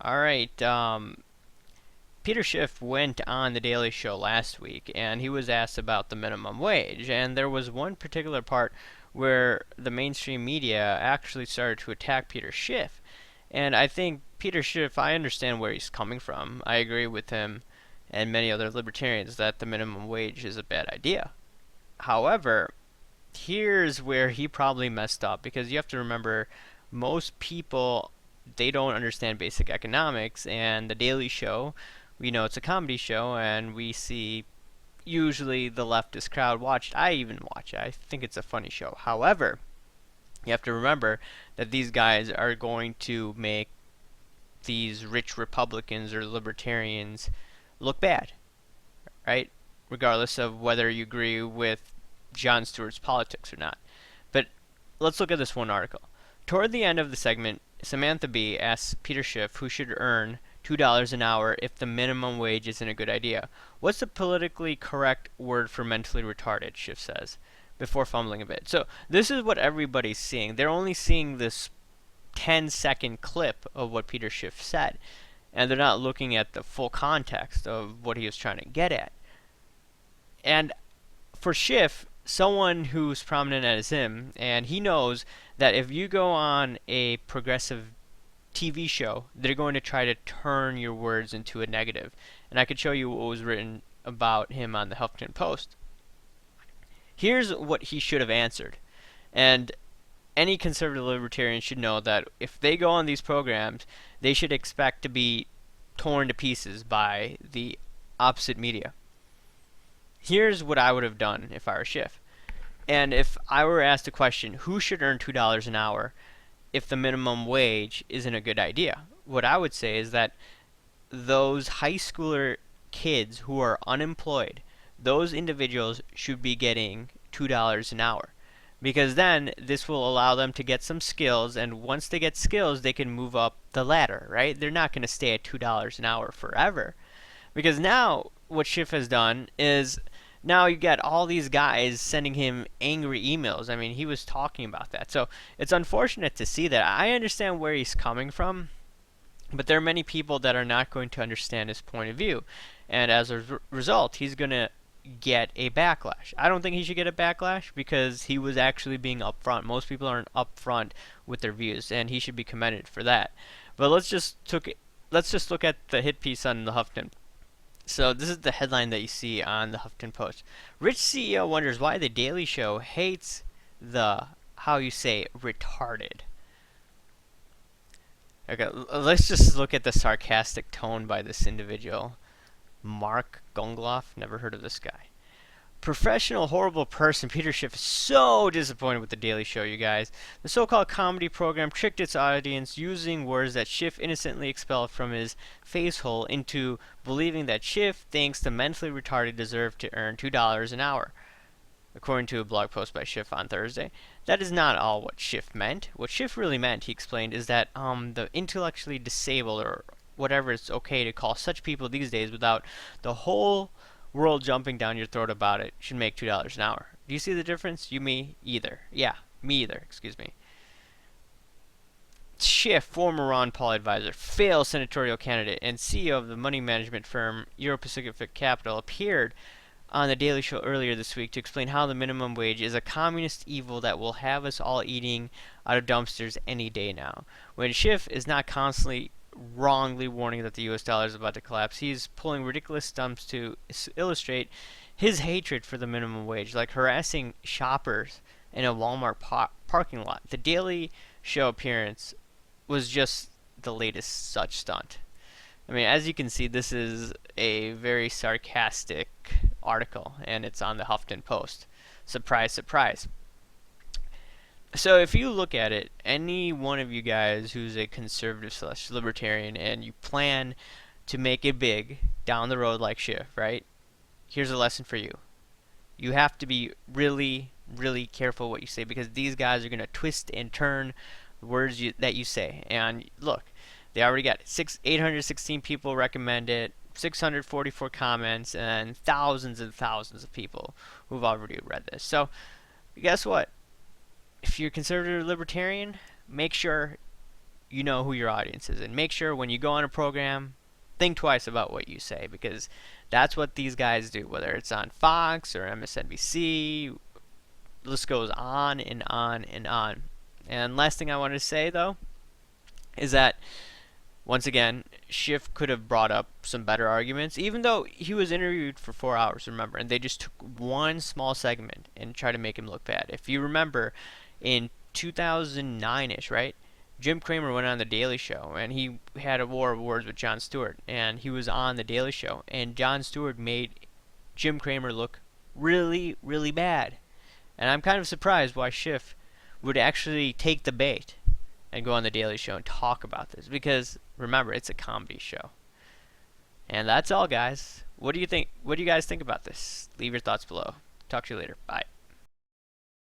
All right. Peter Schiff went on the Daily Show last week, and he was asked about the minimum wage. And there was one particular part where the mainstream media actually started to attack Peter Schiff. And I think Peter Schiff, I understand where he's coming from. I agree with him and many other libertarians that the minimum wage is a bad idea. However, here's where he probably messed up because you have to remember most people they don't understand basic economics, and the Daily Show, we know it's a comedy show, and we see usually the leftist crowd watch it. I even watch it. I think it's a funny show. However, you have to remember that these guys are going to make these rich Republicans or libertarians look bad, right? Regardless of whether you agree with Jon Stewart's politics or not. But let's look at this one article. Toward the end of the segment, Samantha Bee asks Peter Schiff who should earn $2 an hour if the minimum wage isn't a good idea. What's the politically correct word for mentally retarded? Schiff says, before fumbling a bit. So this is what everybody's seeing. They're only seeing this 10-second clip of what Peter Schiff said, and they're not looking at the full context of what he was trying to get at. And for Schiff, someone who's prominent as him, and he knows that if you go on a progressive TV show, they're going to try to turn your words into a negative. And I could show you what was written about him on the Huffington Post. Here's what he should have answered. And any conservative libertarian should know that if they go on these programs, they should expect to be torn to pieces by the opposite media. Here's what I would have done if I were Schiff. And if I were asked a question, who should earn $2 an hour if the minimum wage isn't a good idea? What I would say is that those high schooler kids who are unemployed, those individuals should be getting $2 an hour. Because then this will allow them to get some skills, and once they get skills, they can move up the ladder, right? They're not going to stay at $2 an hour forever. Because now what Schiff has done is now you got all these guys sending him angry emails. I mean, he was talking about that. So it's unfortunate to see that. I understand where he's coming from, but there are many people that are not going to understand his point of view. And as a result, he's going to get a backlash. I don't think he should get a backlash because he was actually being upfront. Most people aren't upfront with their views, and he should be commended for that. But let's just look at the hit piece on the Huffington. So this is the headline that you see on the Huffington Post. Rich CEO wonders why the Daily Show hates the, how you say, retarded. Okay, let's just look at the sarcastic tone by this individual. Mark Gongloff, never heard of this guy. Professional, horrible person, Peter Schiff is so disappointed with The Daily Show, you guys. The so-called comedy program tricked its audience using words that Schiff innocently expelled from his face hole into believing that Schiff thinks the mentally retarded deserve to earn $2 an hour. According to a blog post by Schiff on Thursday, that is not all what Schiff meant. What Schiff really meant, he explained, is that the intellectually disabled, or whatever it's okay to call such people these days without the whole world jumping down your throat about it, should make $2 an hour. Do you see the difference? You, me, either. Yeah, me either, excuse me. Schiff, former Ron Paul advisor, failed senatorial candidate, and CEO of the money management firm Euro Pacific Capital, appeared on the Daily Show earlier this week to explain how the minimum wage is a communist evil that will have us all eating out of dumpsters any day now. When Schiff is not constantly wrongly warning that the US dollar is about to collapse, he's pulling ridiculous stunts to illustrate his hatred for the minimum wage, like harassing shoppers in a Walmart parking lot. The Daily Show appearance was just the latest such stunt. I mean, as you can see, this is a very sarcastic article, and it's on the Huffington Post. Surprise, surprise. So if you look at it, any one of you guys who's a conservative / libertarian and you plan to make it big down the road like Schiff, right? Here's a lesson for you. You have to be really, really careful what you say, because these guys are going to twist and turn the words that you say. And look, they already got 816 people recommend it, 644 comments, and thousands of people who've already read this. So guess what? If you're conservative or libertarian, make sure you know who your audience is. And make sure when you go on a program, think twice about what you say, because that's what these guys do, whether it's on Fox or MSNBC. The list goes on and on and on. And last thing I wanted to say, though, is that once again, Schiff could have brought up some better arguments, even though he was interviewed for 4 hours, remember, and they just took one small segment and tried to make him look bad. If you remember, in 2009-ish, right, Jim Cramer went on The Daily Show, and he had a war of words with Jon Stewart, and he was on The Daily Show, and Jon Stewart made Jim Cramer look really, really bad. And I'm kind of surprised why Schiff would actually take the bait and go on The Daily Show and talk about this, because remember, it's a comedy show. And that's all, guys. What do you think? What do you guys think about this? Leave your thoughts below. Talk to you later. Bye.